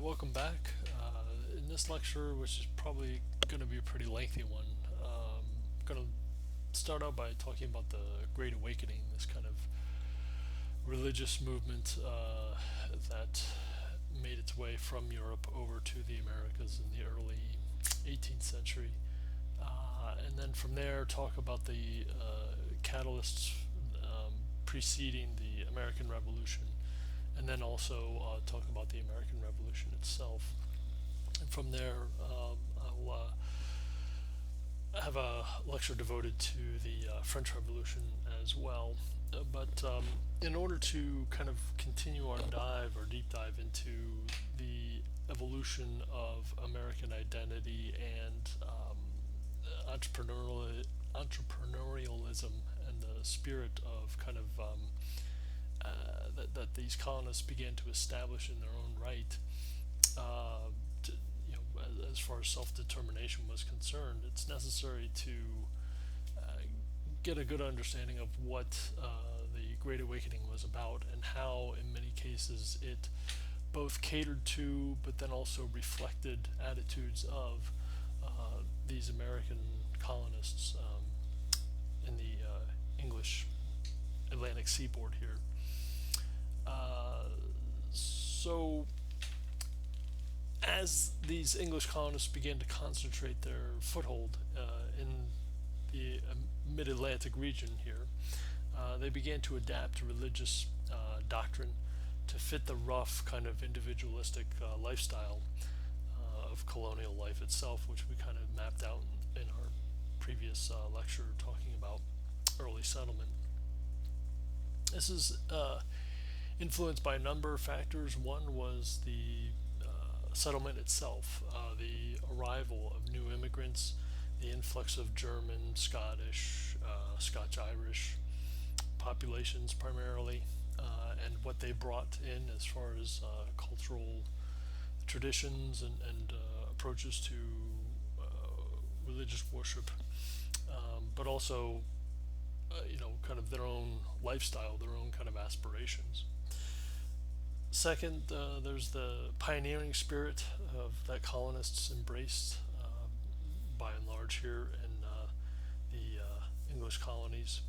Welcome back. In this lecture, which is probably going to be a pretty lengthy one, I'm going to start out by talking about the Great Awakening, this kind of religious movement that made its way from Europe over to the Americas in the early 18th century. And then from there, talk about the catalysts preceding the American Revolution, and then also talk about the American Revolution itself. And from there, I'll have a lecture devoted to the French Revolution as well. But in order to kind of continue our dive or deep dive into the evolution of American identity and entrepreneurialism and the spirit of kind of that these colonists began to establish in their own right, to, as far as self-determination was concerned, it's necessary to get a good understanding of what the Great Awakening was about and how, in many cases, it both catered to but then also reflected attitudes of these American colonists in the English Atlantic seaboard here. So, as these English colonists began to concentrate their foothold in the mid Atlantic region here, they began to adapt religious doctrine to fit the rough, kind of individualistic lifestyle of colonial life itself, which we kind of mapped out in our previous lecture talking about early settlement. This is influenced by a number of factors. One was the settlement itself, the arrival of new immigrants, the influx of German, Scottish, Scotch-Irish populations primarily, and what they brought in as far as cultural traditions and approaches to religious worship, but also, kind of their own lifestyle, their own kind of aspirations. Second, there's the pioneering spirit of that colonists embraced by and large here in the English colonies.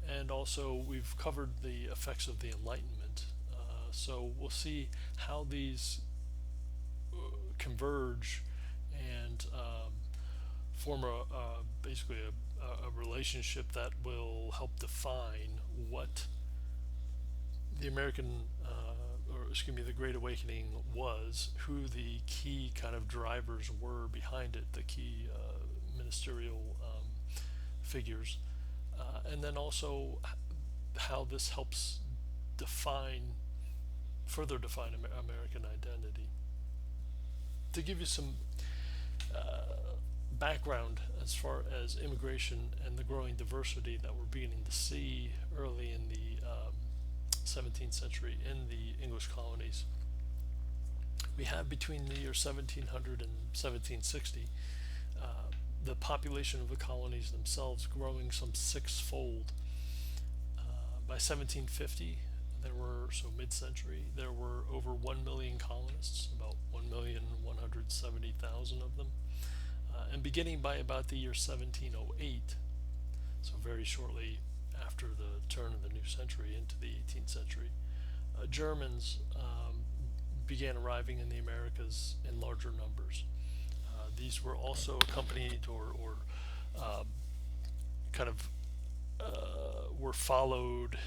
And also, we've covered the effects of the Enlightenment. So we'll see how these converge and form basically a relationship that will help define what the the Great Awakening was, who the key kind of drivers were behind it, the key ministerial figures, and then also how this helps further define American identity. To give you some background as far as immigration and the growing diversity that we're beginning to see early in the 17th century in the English colonies. We have between the year 1700 and 1760 the population of the colonies themselves growing some sixfold. By 1750, mid-century, there were over 1 million colonists, about 1,170,000 of them. And beginning by about the year 1708, so very shortly after the turn of the new century into the 18th century, Germans began arriving in the Americas in larger numbers. These were also accompanied or kind of were followed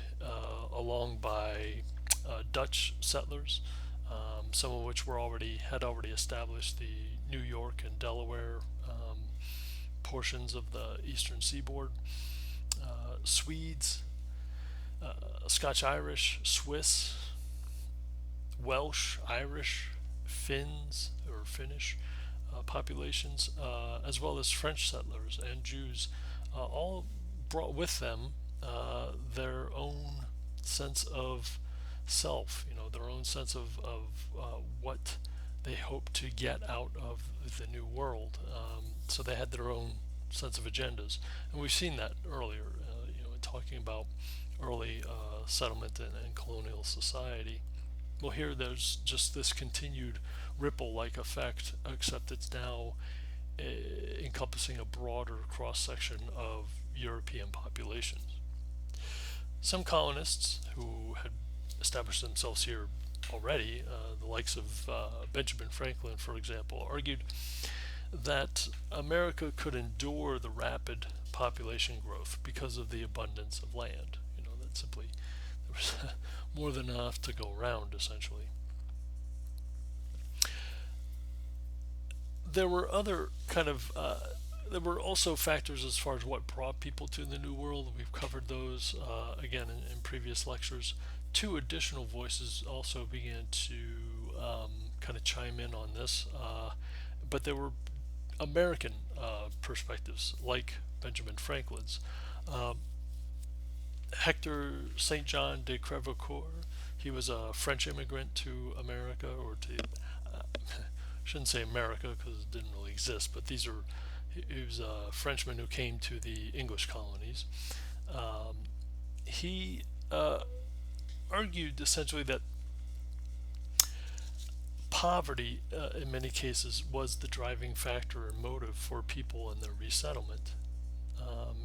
along by Dutch settlers, some of which had already established the New York and Delaware portions of the eastern seaboard. Swedes, Scotch-Irish, Swiss, Welsh, Irish, Finns or Finnish populations, as well as French settlers and Jews, all brought with them their own sense of self, their own sense of what they hoped to get out of the new world. So they had their own sense of agendas, and we've seen that earlier, in talking about early settlement and colonial society. Well, here there's just this continued ripple-like effect, except it's now encompassing a broader cross-section of European populations. Some colonists who had established themselves here already, the likes of Benjamin Franklin, for example, argued that America could endure the rapid population growth because of the abundance of land. That simply there was more than enough to go around, essentially. There were other kind of there were also factors as far as what brought people to the New World. We've covered those again in previous lectures. Two additional voices also began to kind of chime in on this, but there were American perspectives, like Benjamin Franklin's. Um, Hector St. John de Crèvecoeur, he was a French immigrant to America, or to, shouldn't say America because it didn't really exist, but he was a Frenchman who came to the English colonies. Um, he argued essentially that poverty, in many cases, was the driving factor and motive for people in their resettlement.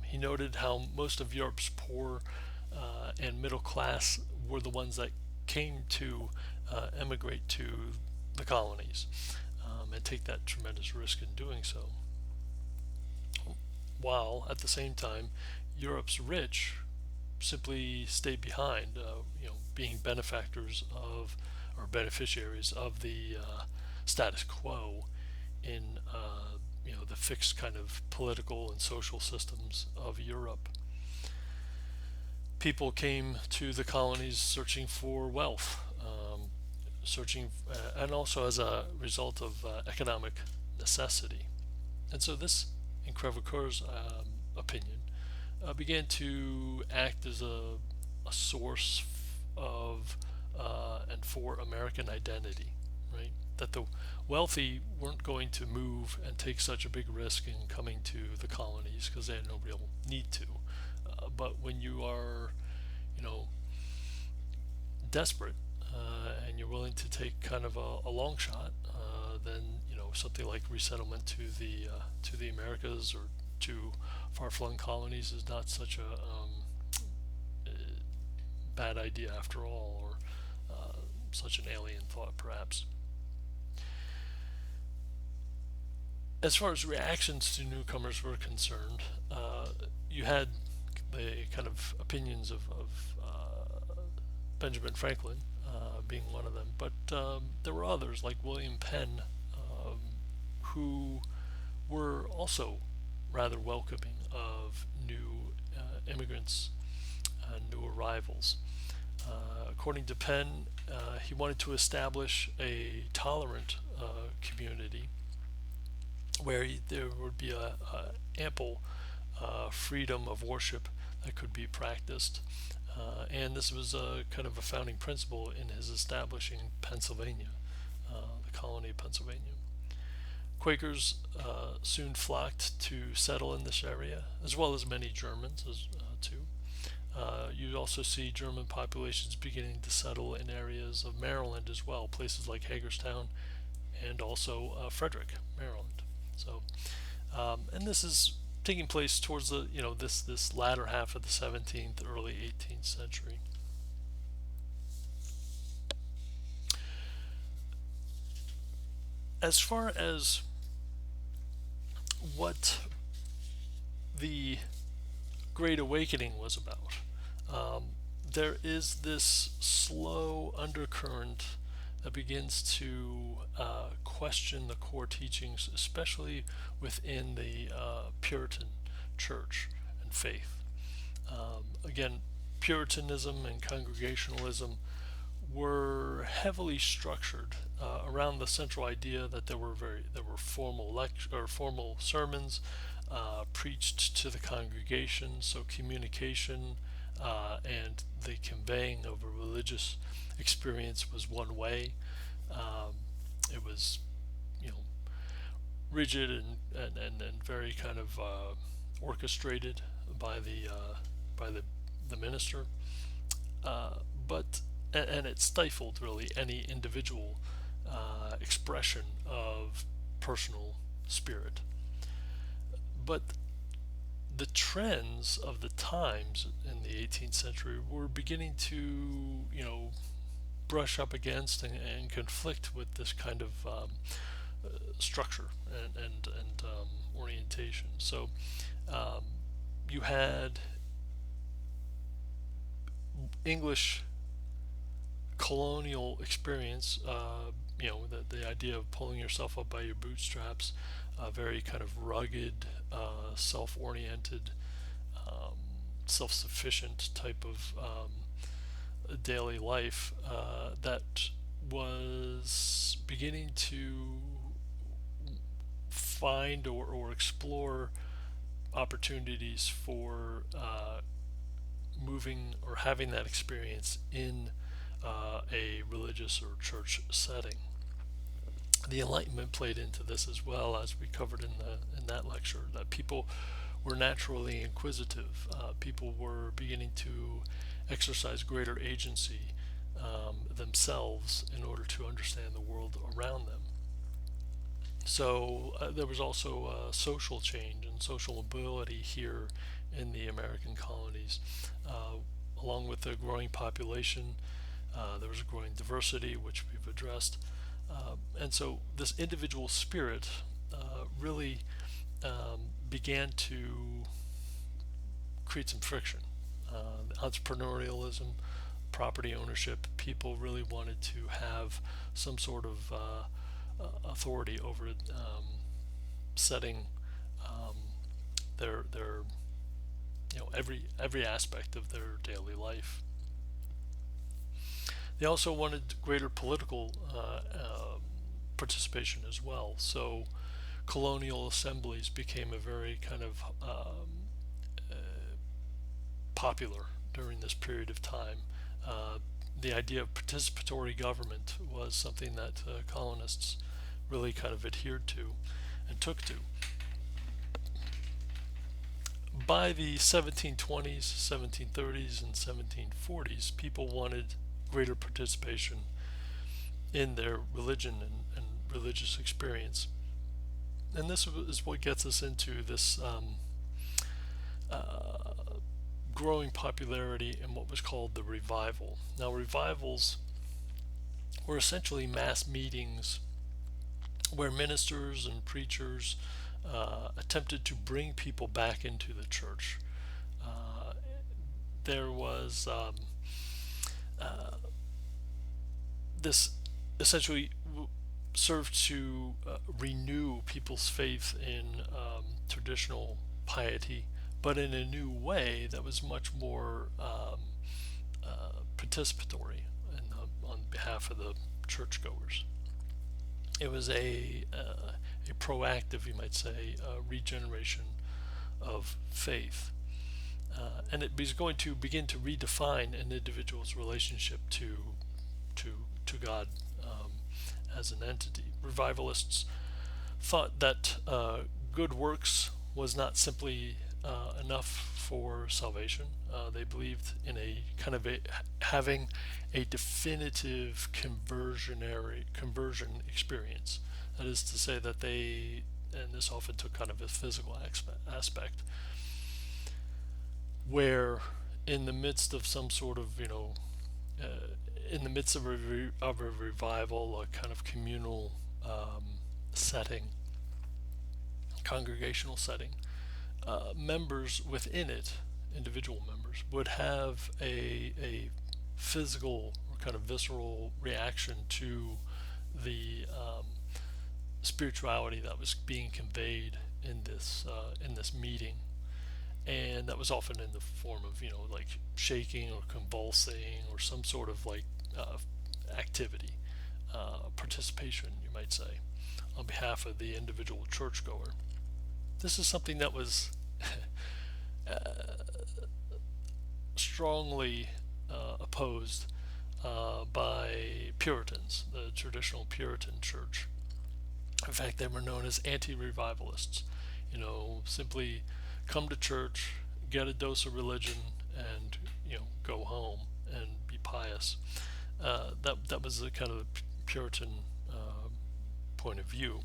He noted how most of Europe's poor and middle class were the ones that came to emigrate to the colonies and take that tremendous risk in doing so, while at the same time Europe's rich simply stayed behind, being benefactors of or beneficiaries of the status quo in the fixed kind of political and social systems of Europe. People came to the colonies searching for wealth, and also as a result of economic necessity. And so this, in Crèvecoeur's opinion, began to act as a source of and for American identity, right? That the wealthy weren't going to move and take such a big risk in coming to the colonies because they had no real need to. But when you are, desperate and you're willing to take kind of a long shot, then something like resettlement to the Americas or to far-flung colonies is not such a bad idea after all, or such an alien thought, perhaps. As far as reactions to newcomers were concerned, you had the kind of opinions of Benjamin Franklin being one of them, but there were others like William Penn, who were also rather welcoming of new immigrants and new arrivals. According to Penn, he wanted to establish a tolerant community where there would be a ample freedom of worship that could be practiced. And this was a kind of a founding principle in his establishing Pennsylvania, the colony of Pennsylvania. Quakers soon flocked to settle in this area, as well as many Germans too. You also see German populations beginning to settle in areas of Maryland as well, places like Hagerstown and also Frederick, Maryland. So, and this is taking place towards the this latter half of the 17th, early 18th century. As far as what the Great Awakening was about, there is this slow undercurrent that begins to question the core teachings, especially within the Puritan church and faith. Again, Puritanism and Congregationalism were heavily structured around the central idea that there were formal sermons preached to the congregation, so communication and the conveying of a religious experience was one way. It was, rigid and very kind of orchestrated by the minister, but it stifled really any individual expression of personal spirit. But the trends of the times in the 18th century were beginning to, brush up against and conflict with this kind of structure and orientation. So um, you had English colonial experience, the idea of pulling yourself up by your bootstraps, a very kind of rugged, self-oriented, um, self-sufficient type of daily life that was beginning to find or explore opportunities for moving or having that experience in a religious or church setting. The Enlightenment played into this as well, as we covered in that lecture, that people were naturally inquisitive. People were beginning to exercise greater agency themselves in order to understand the world around them. So there was also social change and social mobility here in the American colonies. Along with the growing population, there was a growing diversity, which we've addressed. And so this individual spirit really began to create some friction. Entrepreneurialism, property ownership, people really wanted to have some sort of authority over setting their every aspect of their daily life. They also wanted greater political participation as well. So colonial assemblies became a very kind of popular during this period of time. The idea of participatory government was something that colonists really kind of adhered to and took to. By the 1720s, 1730s, and 1740s, people wanted greater participation in their religion and religious experience. And this is what gets us into this growing popularity in what was called the revival. Now, revivals were essentially mass meetings where ministers and preachers attempted to bring people back into the church. There was this essentially served to renew people's faith in traditional piety, but in a new way that was much more participatory on behalf of the churchgoers. It was a proactive, you might say, regeneration of faith. And it was going to begin to redefine an individual's relationship to God as an entity. Revivalists thought that good works was not simply enough for salvation. They believed in a kind of having a definitive conversion experience. That is to say that and this often took kind of a physical aspect, where in the midst of some sort of, in the midst of a revival, a kind of communal setting, congregational setting, members within it, individual members, would have a physical or kind of visceral reaction to the spirituality that was being conveyed in this meeting, and that was often in the form of like shaking or convulsing or some sort of like activity, participation, you might say, on behalf of the individual churchgoer. This is something that was strongly opposed by Puritans, the traditional Puritan church. In fact, they were known as anti-revivalists. Simply come to church, get a dose of religion, and go home and be pious. That was the kind of Puritan point of view.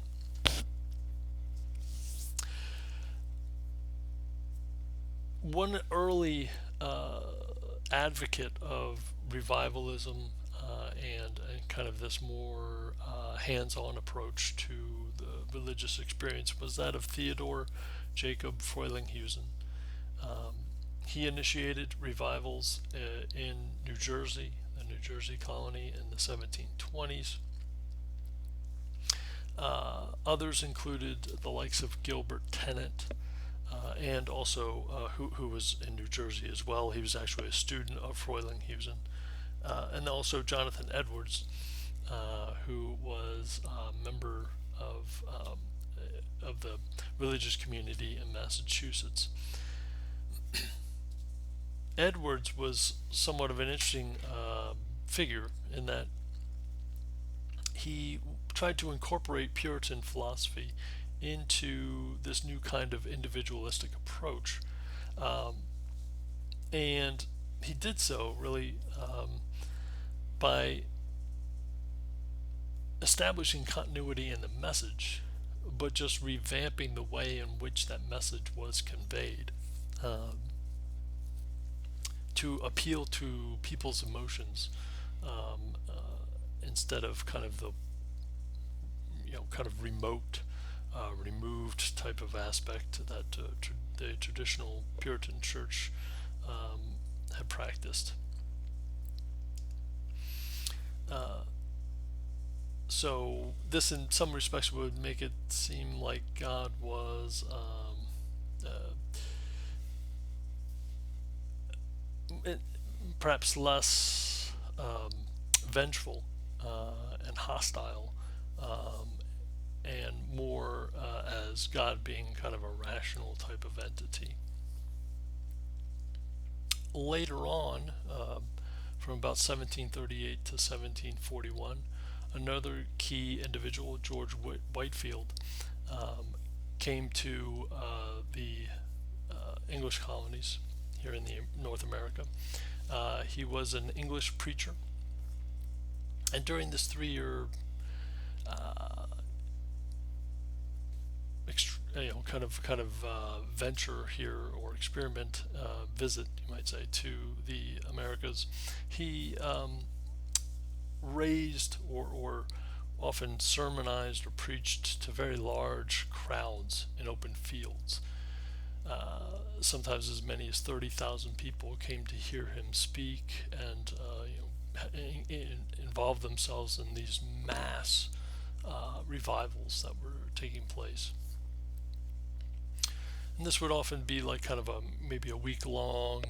One early advocate of revivalism and kind of this more hands-on approach to the religious experience was that of Theodore Jacob Frelinghuysen. Um, he initiated revivals in New Jersey, the New Jersey colony, in the 1720s. Others included the likes of Gilbert Tennant, and also who was in New Jersey as well. He was actually a student of Frelinghuysen, and also Jonathan Edwards, who was a member of the religious community in Massachusetts. Edwards was somewhat of an interesting figure in that he tried to incorporate Puritan philosophy into this new kind of individualistic approach. Um, and he did so really by establishing continuity in the message, but just revamping the way in which that message was conveyed to appeal to people's emotions, instead of kind of the kind of remote, removed type of aspect that the traditional Puritan church had practiced. So this, in some respects, would make it seem like God was perhaps less vengeful and hostile, and more as God being kind of a rational type of entity. Later on, from about 1738 to 1741, another key individual, George Whitefield, came to the English colonies here in North America. He was an English preacher, and during this 3-year kind of venture here, or experiment, visit, you might say, to the Americas, he raised or often sermonized or preached to very large crowds in open fields. Sometimes as many as 30,000 people came to hear him speak, and involve themselves in these mass revivals that were taking place. And this would often be like kind of maybe a week-long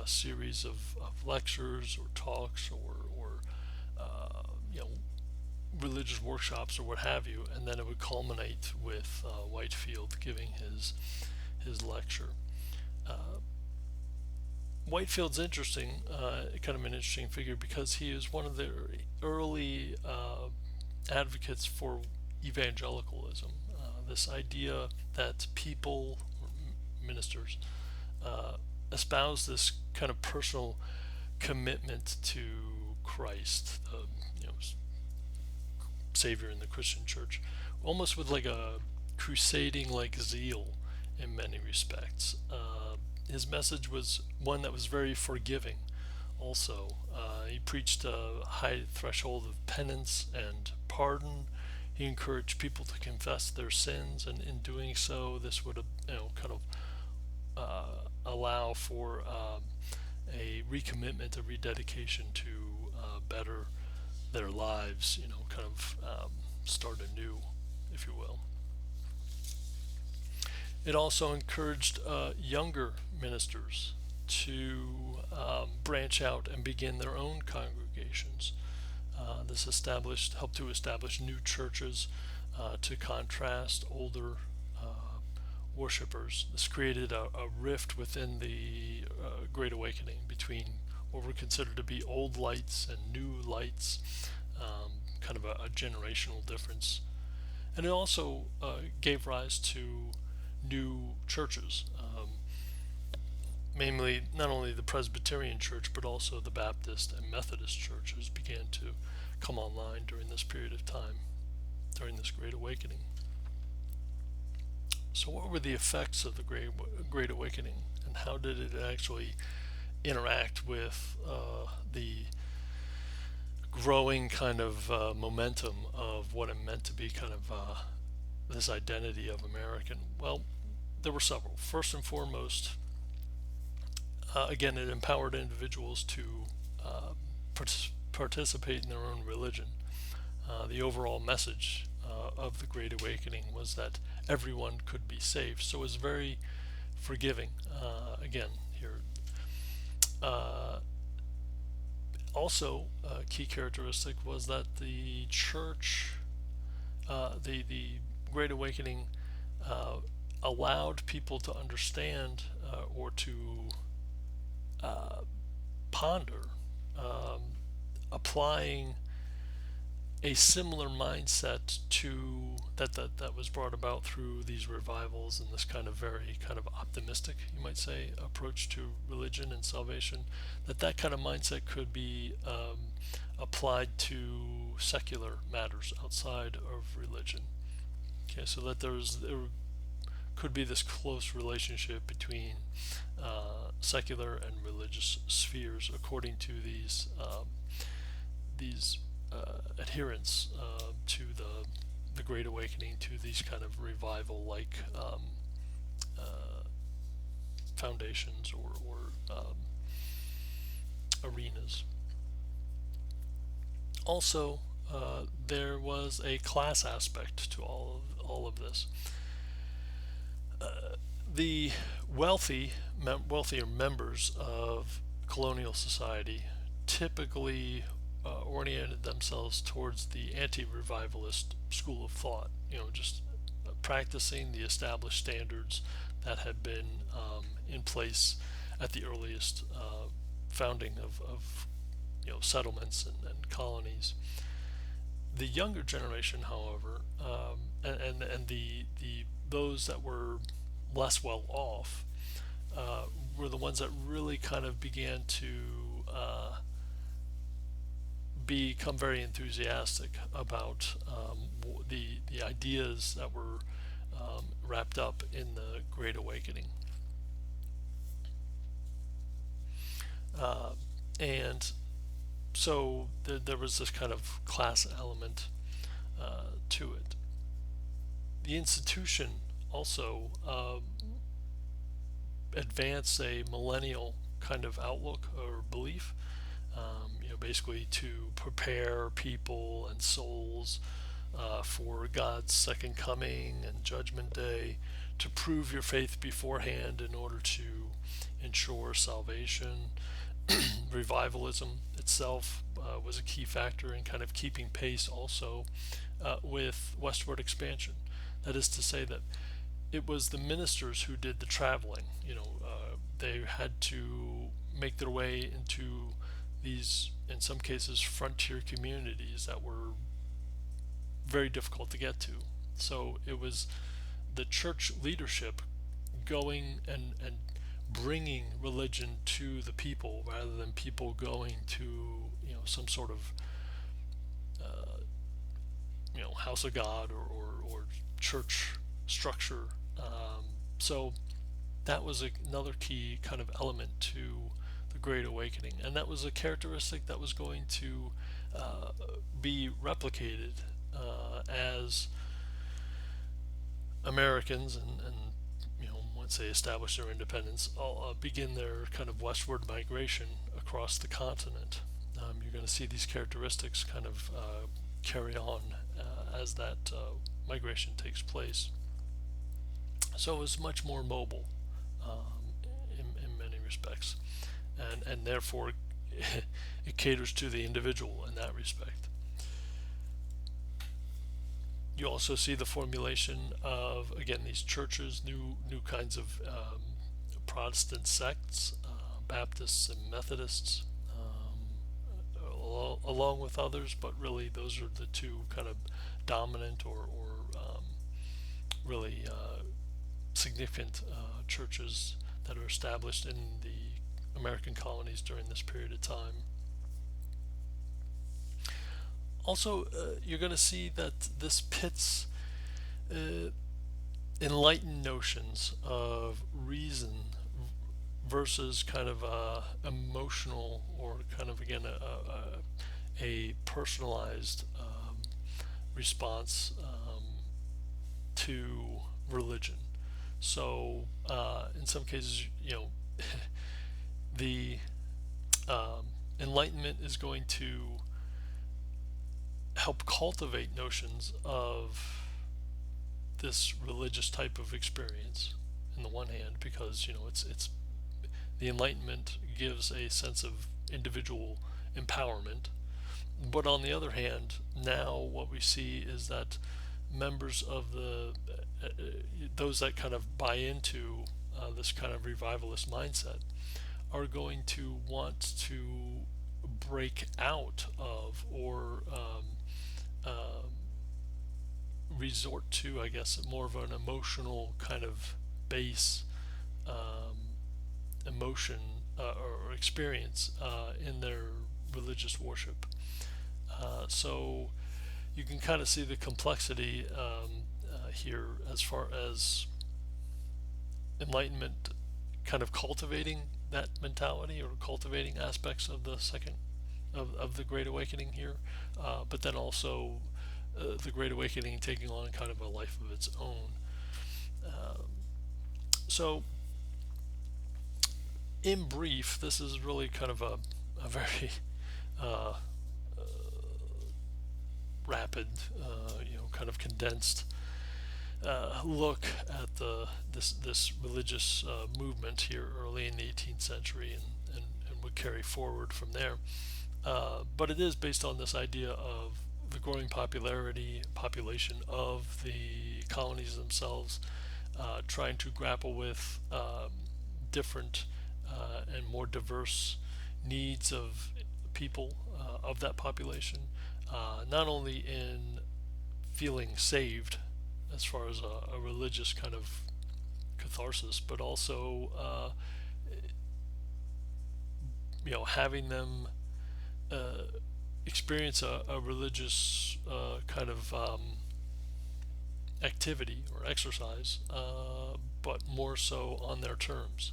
series of lectures or talks or religious workshops or what have you, and then it would culminate with Whitefield giving his lecture. Whitefield's interesting, kind of an interesting figure, because he is one of the early advocates for evangelicalism. This idea that people, or ministers, espouse this kind of personal commitment to Christ, the Savior in the Christian church, almost with like a crusading like zeal in many respects. His message was one that was very forgiving also. He preached a high threshold of penance and pardon. He encouraged people to confess their sins, and in doing so, this would kind of allow for a recommitment, a rededication to better their lives, kind of start anew, if you will. It also encouraged younger ministers to branch out and begin their own congregations. This helped to establish new churches to contrast older worshippers. This created a rift within the Great Awakening between what were considered to be old lights and new lights, kind of a generational difference. And it also gave rise to new churches, mainly not only the Presbyterian Church, but also the Baptist and Methodist churches began to come online during this period of time, during this Great Great Awakening. So, what were the effects of the Great Awakening, and how did it actually interact with the growing kind of momentum of what it meant to be kind of this identity of American? Well, there were several. First and foremost, again, it empowered individuals to uh, participate in their own religion. The overall message of the Great Awakening was that everyone could be saved. So it was very forgiving. Again, here. Also, a key characteristic was that the church, the Great Awakening, allowed people to understand or to uh, ponder applying a similar mindset to that was brought about through these revivals and this kind of very kind of optimistic, you might say, approach to religion and salvation. That kind of mindset could be applied to secular matters outside of religion. Okay, so that there could be this close relationship between secular and religious spheres, according to these adherents to the Great Awakening, to these kind of revival-like foundations or arenas. Also, there was a class aspect to all of this. The wealthier members of colonial society typically oriented themselves towards the anti-revivalist school of thought. Just practicing the established standards that had been in place at the earliest founding of settlements and colonies. The younger generation, however, and the those that were less well off, were the ones that really kind of began to become very enthusiastic about the ideas that were wrapped up in the Great Awakening. And so there was this kind of class element to it. The institution also advanced a millennial kind of outlook or belief, basically to prepare people and souls for God's second coming and judgment day, to prove your faith beforehand in order to ensure salvation. Revivalism itself was a key factor in kind of keeping pace also with westward expansion. That is to say that it was the ministers who did the traveling. They had to make their way into these, in some cases, frontier communities that were very difficult to get to. So it was the church leadership going and bringing religion to the people, rather than people going to some sort of house of God or church structure. So that was another key kind of element to the Great Awakening, and that was a characteristic that was going to be replicated as Americans and once they establish their independence, begin their kind of westward migration across the continent. You're going to see these characteristics kind of carry on as that migration takes place. So it was much more mobile in many respects, and therefore it caters to the individual in that respect. You also see the formulation of, again, these churches, new kinds of Protestant sects, Baptists and Methodists, along with others, but really those are the two kind of dominant or really significant churches that are established in the American colonies during this period of time. Also, you're going to see that this pits uh, enlightened notions of reason versus kind of emotional, or kind of again a personalized response to religion. So in some cases, the Enlightenment is going to help cultivate notions of this religious type of experience. In the one hand, because it's the Enlightenment gives a sense of individual empowerment, but on the other hand, now what we see is that members of those that kind of buy into this kind of revivalist mindset are going to want to break out of, or resort to, I guess, more of an emotional kind of base emotion or experience in their religious worship. So you can kind of see the complexity here, as far as Enlightenment kind of cultivating that mentality, or cultivating aspects of the Great Awakening here, but then also the Great Awakening taking on kind of a life of its own. So in brief, this is really kind of a very uh, rapid, kind of condensed look at this religious movement here early in the 18th century, and would carry forward from there. But it is based on this idea of the growing population of the colonies themselves, trying to grapple with different and more diverse needs of people of that population, not only in feeling saved as far as a religious kind of catharsis, but also having them experience a religious kind of activity or exercise, but more so on their terms.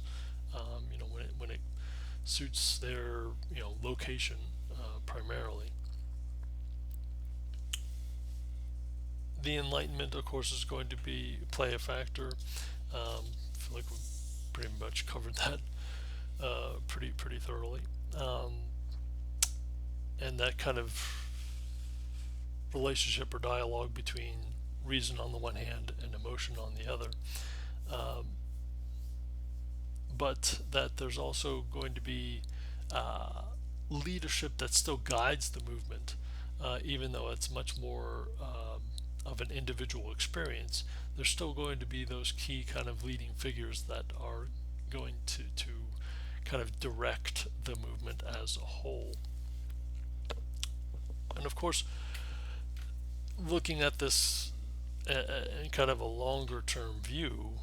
When it suits their location primarily. The Enlightenment, of course, is going to play a factor. I feel like we've pretty much covered that pretty thoroughly, and that kind of relationship or dialogue between reason on the one hand and emotion on the other. But that there's also going to be leadership that still guides the movement, even though it's much more of an individual experience. There's still going to be those key kind of leading figures that are going to kind of direct the movement as a whole. And of course, looking at this in kind of a longer term view,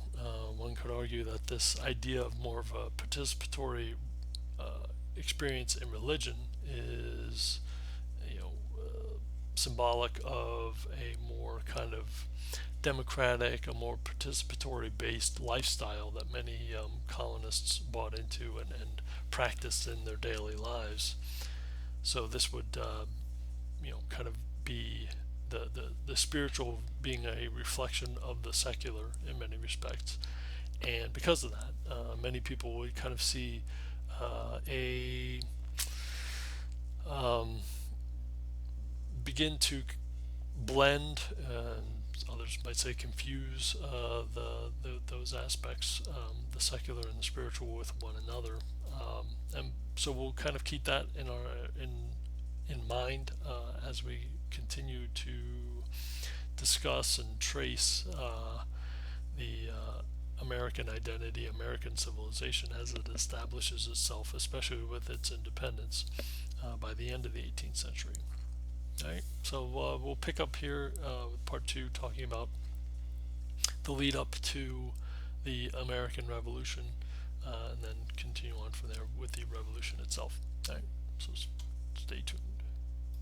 one could argue that this idea of more of a participatory experience in religion is symbolic of a more kind of democratic, a more participatory based lifestyle that many colonists bought into and practiced in their daily lives. So this would kind of be the spiritual being a reflection of the secular in many respects. And because of that, many people would kind of see a begin to blend, and others might say confuse, those aspects, the secular and the spiritual, with one another. And so we'll kind of keep that in mind as we continue to discuss and trace the American identity, American civilization as it establishes itself, especially with its independence by the end of the 18th century. All right, so we'll pick up here with part two, talking about the lead up to the American Revolution, and then continue on from there with the revolution itself. All right, so stay tuned.